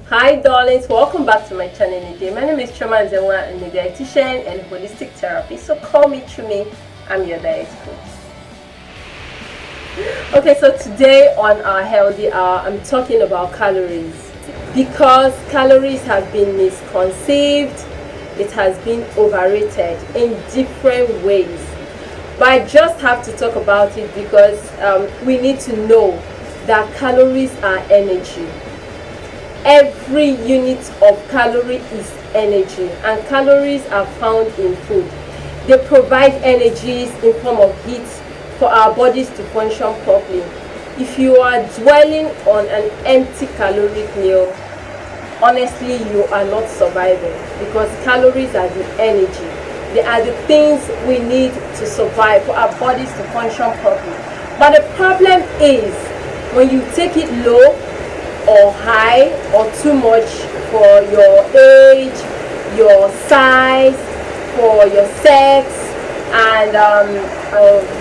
Hi darlings, welcome back to my channel again. My name is Choma Nzewa. I'm a dietitian and holistic therapist, so call me Chumi. I'm your diet coach. Okay, so today on our healthy hour, I'm talking about calories, because calories have been misconceived. It has been overrated in different ways, but I just have to talk about it because we need to know that calories are energy. Every unit of calorie is energy, and calories are found in food. They provide energies in form of heat for our bodies to function properly. If you are dwelling on an empty caloric meal, honestly you are not surviving, because calories are the energy. They are the things we need to survive, for our bodies to function properly. But the problem is when you take it low or high or too much for your age, your size, for your sex, and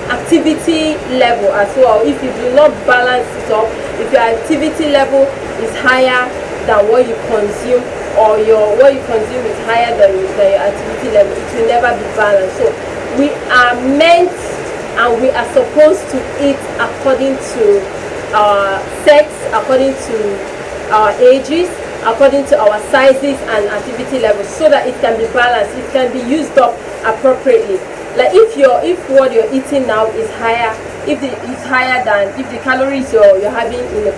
activity level as well. If you do not balance it up, if your activity level is higher than what you consume, or what you consume is higher than your activity level, it will never be balanced. So we are meant and we are supposed to eat according to our sex, according to our ages, according to our sizes and activity levels, so that it can be balanced, it can be used up appropriately. Like if what you're eating now is higher, if the calories you're having in a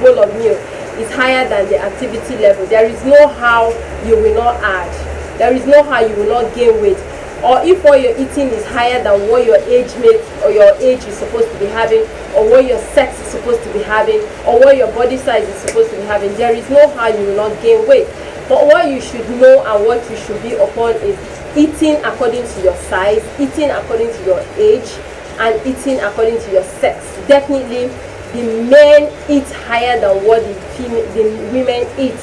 bowl of meal is higher than the activity level, there is no how you will not add, there is no how you will not gain weight. Or if what you're eating is higher than what your age mate or your age is supposed to be having, or what your sex is supposed to be having, or what your body size is supposed to be having, there is no how you will not gain weight. But what you should know and what you should be upon is eating according to your size, eating according to your age, and eating according to your sex. Definitely the men eat higher than what the women eat.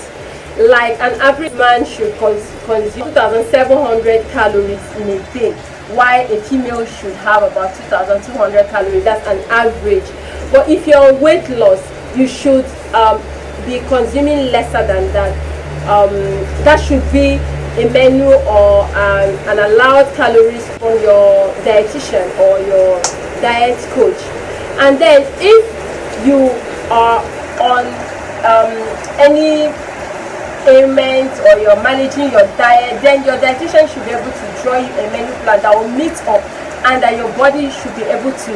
Like an average man should consume 2,700 calories in a day, while a female should have about 2,200 calories. That's an average. But if you're on weight loss, you should be consuming lesser than that. That should be a menu or an allowed calories from your dietitian or your diet coach. And then if you are on any ailment, or you're managing your diet, then your dietitian should be able to draw you a menu plan that will meet up, and that your body should be able to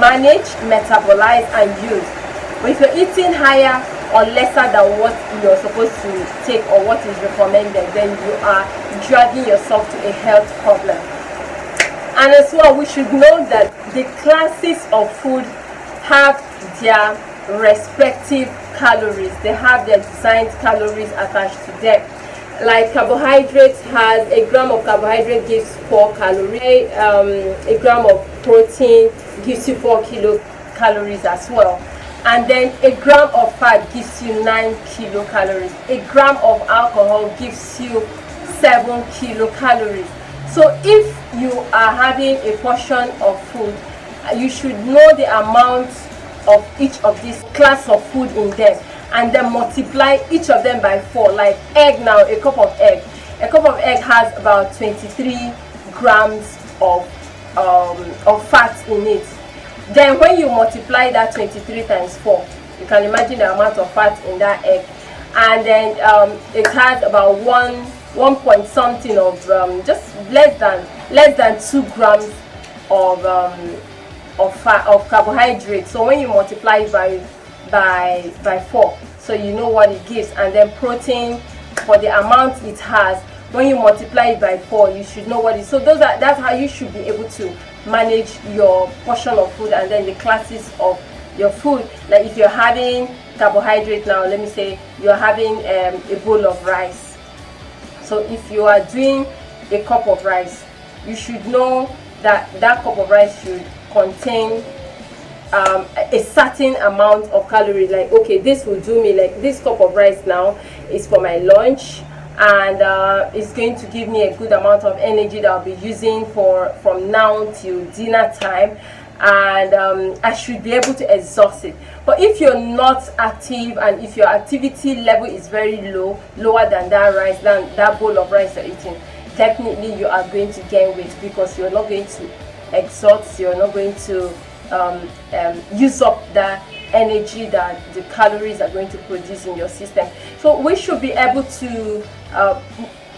manage, metabolize, and use. But if you're eating higher or lesser than what you're supposed to take or what is recommended, then you are dragging yourself to a health problem. And as well, we should know that the classes of food have their respective calories. They have their designed calories attached to them. Like carbohydrates, has a gram of carbohydrate gives 4 calories. A gram of protein gives you 4 kilocalories as well. And then a gram of fat gives you 9 kilocalories. A gram of alcohol gives you 7 kilocalories. So if you are having a portion of food, you should know the amount of each of these class of food in them, and then multiply each of them by 4. Like egg now, a cup of egg has about 23 grams of fat in it. Then when you multiply that 23 times 4, you can imagine the amount of fat in that egg. And then it has about 1 point something of just less than 2 grams of carbohydrates. So when you multiply it by 4, so you know what it gives. And then protein, for the amount it has, when you multiply it by 4, you should know what it is. So that's how you should be able to manage your portion of food, and then the classes of your food. Like if you're having carbohydrate now, let me say you're having a bowl of rice. So if you are doing a cup of rice, you should know that cup of rice should contain a certain amount of calories. Like, okay, this will do me, like this cup of rice now is for my lunch, and it's going to give me a good amount of energy that I'll be using from now till dinner time. and I should be able to exhaust it. But if you're not active and if your activity level is very low, lower than that rice, than that bowl of rice you're eating, definitely you are going to gain weight, because you're not going to exhaust, you're not going to use up the energy that the calories are going to produce in your system. So we should be able to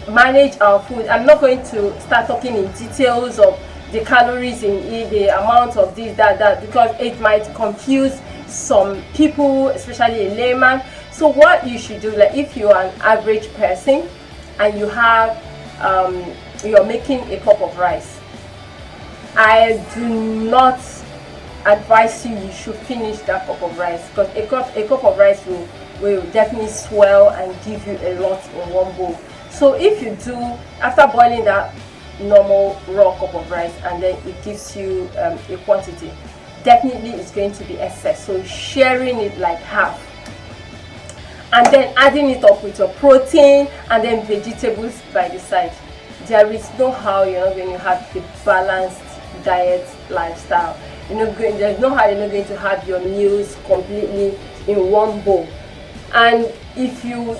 manage our food. I'm not going to start talking in details of the calories in it, the amount of this, that, because it might confuse some people, especially a layman. So what you should do, like if you are an average person and you have you're making a cup of rice, I do not advise you should finish that cup of rice, because a cup of rice will definitely swell and give you a lot in one bowl. So if you do, after boiling that normal raw cup of rice and then it gives you a quantity, definitely it's going to be excess. So sharing it like half and then adding it up with your protein and then vegetables by the side, there is no how you're not going to have a balanced diet lifestyle. There's no how you're not going to have your meals completely in one bowl. And if you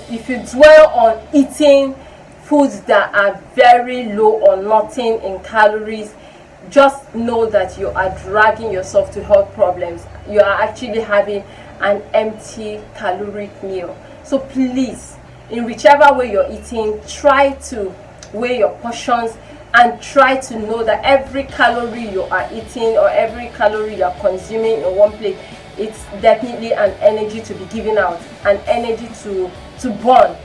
dwell on eating foods that are very low or nothing in calories, just know that you are dragging yourself to health problems. You are actually having an empty caloric meal. So please, in whichever way you're eating, try to weigh your portions and try to know that every calorie you are eating or every calorie you are consuming in one plate, it's definitely an energy to be given out, an energy to burn,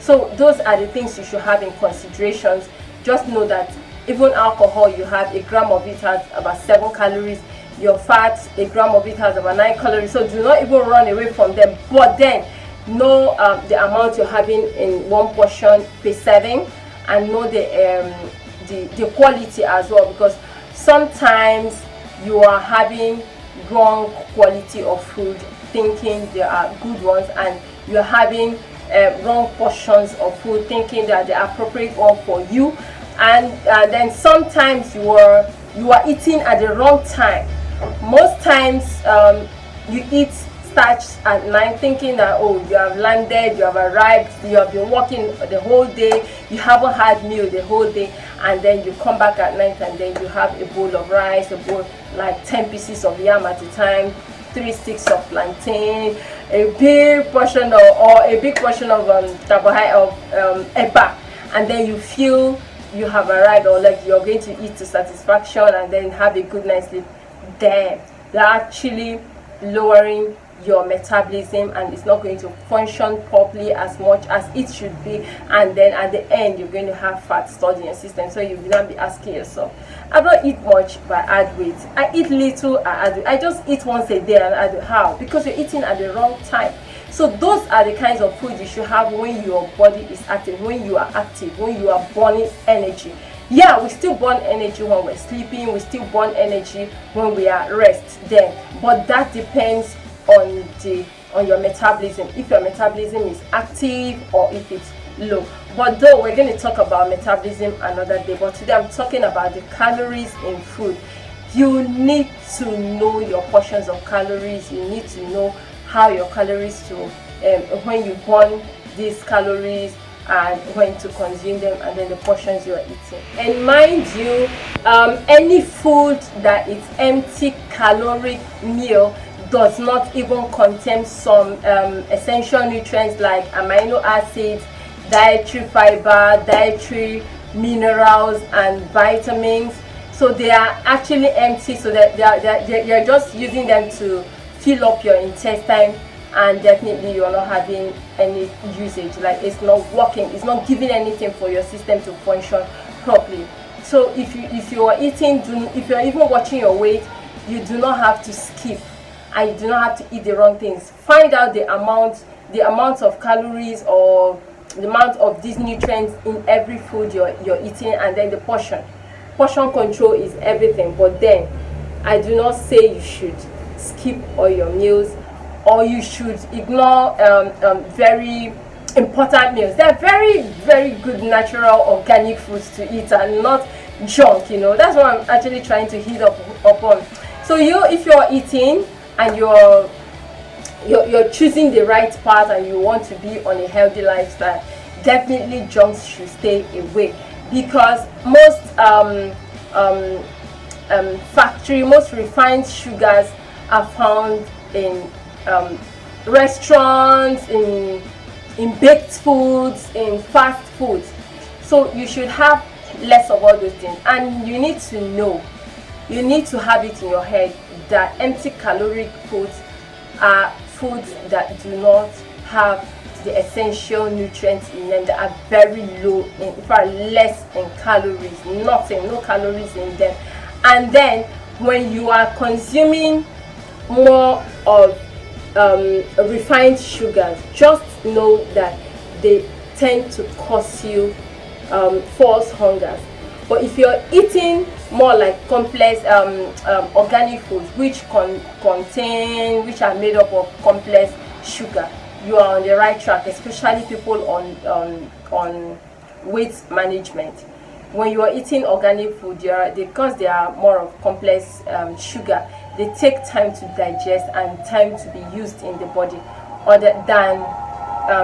So those are the things you should have in considerations. Just know that even alcohol, you have a gram of it has about 7 calories. Your fat, a gram of it has about 9 calories. So do not even run away from them. But then know the amount you're having in one portion per serving, and know the quality as well, because sometimes you are having wrong quality of food thinking they are good ones, and you're having wrong portions of food thinking that the appropriate one for you, and then sometimes you are eating at the wrong time. Most times you eat starch at night thinking that, oh, you have landed, you have arrived, you have been working the whole day, you haven't had meal the whole day, and then you come back at night and then you have a bowl of rice, a bowl like 10 pieces of yam at a time, 3 sticks of plantain, a big portion of carbohydrate of eba, and then you feel you have arrived, or like you're going to eat to satisfaction and then have a good night's sleep. Then they're actually lowering your metabolism and it's not going to function properly as much as it should be, and then at the end you're going to have fat stored in your system. So you will not be asking yourself, I don't eat much but I add weight, I eat little, I add weight, I just eat once a day and add weight. How? Because you're eating at the wrong time. So those are the kinds of food you should have when your body is active, when you are active, when you are burning energy. Yeah, we still burn energy when we're sleeping, we still burn energy when we are rest then, but that depends on your metabolism, if your metabolism is active or if it's low. But though we're going to talk about metabolism another day, but today I'm talking about the calories in food. You need to know your portions of calories. You need to know how your calories to when you burn these calories and when to consume them, and then the portions you are eating. And mind you, any food that is empty caloric meal does not even contain some essential nutrients like amino acids, dietary fiber, dietary minerals and vitamins. So they are actually empty, so that you're just using them to fill up your intestine, and definitely you're not having any usage. Like it's not working, it's not giving anything for your system to function properly. So if you are eating, if you're even watching your weight, you do not have to skip and you do not have to eat the wrong things. Find out the amount of calories or the amount of these nutrients in every food you're eating, and then the portion control is everything. But then I do not say you should skip all your meals or you should ignore very important meals. They're very, very good natural organic foods to eat and not junk. That's what I'm actually trying to hit upon. So if you're eating and you're choosing the right path and you want to be on a healthy lifestyle, definitely junks should stay away, because most most refined sugars are found in restaurants, in baked foods, in fast foods. So you should have less of all those things, and you need to know, you need to have it in your head that empty caloric foods are foods that do not have the essential nutrients in them, that are very low in fact less in calories, no calories in them. And then when you are consuming more of refined sugars, just know that they tend to cause you false hungers. But if you're eating more like complex organic foods, which are made up of complex sugar, you are on the right track, especially people on weight management. When you are eating organic food, because they are more of complex sugar, they take time to digest and time to be used in the body, other than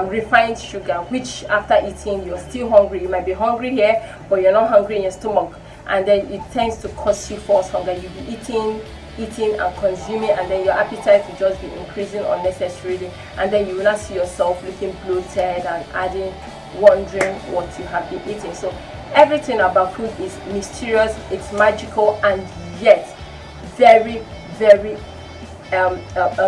refined sugar, which after eating you're still hungry. You might be hungry here, but you're not hungry in your stomach, and then it tends to cause you false hunger. You'll be eating and consuming, and then your appetite will just be increasing unnecessarily, and then you will not see yourself looking bloated and wondering what you have been eating. So everything about food is mysterious, it's magical, and yet very, very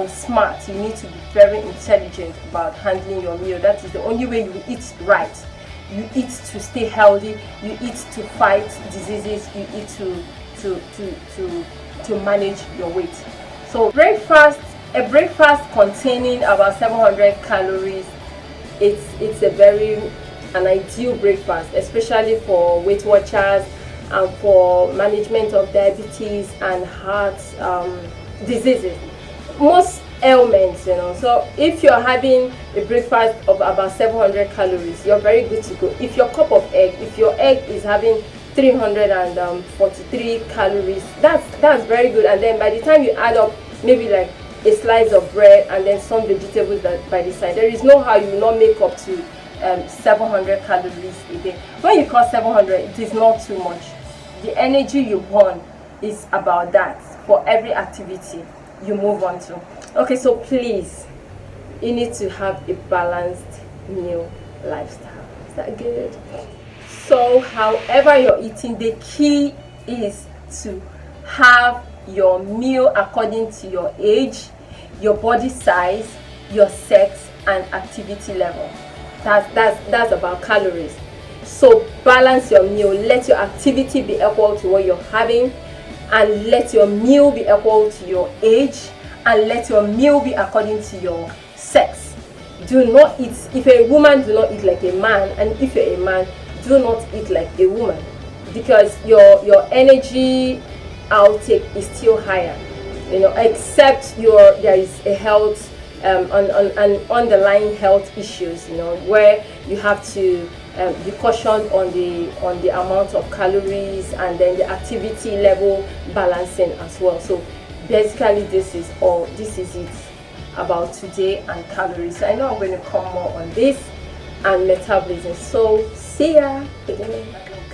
smart. You need to be very intelligent about handling your meal. That is the only way you eat right. You eat to stay healthy, you eat to fight diseases, you eat to manage your weight. So a breakfast containing about 700 calories, it's an ideal breakfast, especially for Weight Watchers and for management of diabetes and heart diseases, most ailments, So if you're having a breakfast of about 700 calories, you're very good to go. If your egg is having 343 calories, that's very good. And then by the time you add up maybe like a slice of bread and then some vegetables by the side, there is no how you will not make up to 700 calories a day. When you call 700, it is not too much. The energy you burn is about that for every activity you move on to. Okay, so please, you need to have a balanced meal lifestyle. Is that good? So however you're eating, the key is to have your meal according to your age, your body size, your sex, and activity level. That's about calories. So balance your meal, let your activity be equal to what you're having, and let your meal be equal to your age, and let your meal be according to your sex. Do not eat, if a woman, do not eat like a man, and if you're a man, do not eat like a woman, because your energy outtake is still higher, except there is a health an underlying health issues, where you have to be cautioned on the amount of calories, and then the activity level balancing as well. So basically this is it about today and calories. I know I'm going to come more on this and metabolism. So see ya again.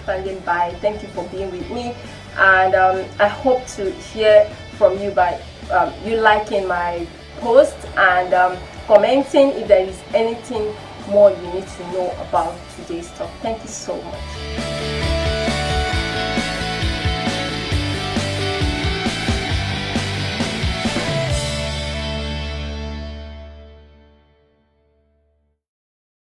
Standing by. Thank you for being with me, and I hope to hear from you by you liking my post and commenting if there is anything more you need to know about today's talk. Thank you so much.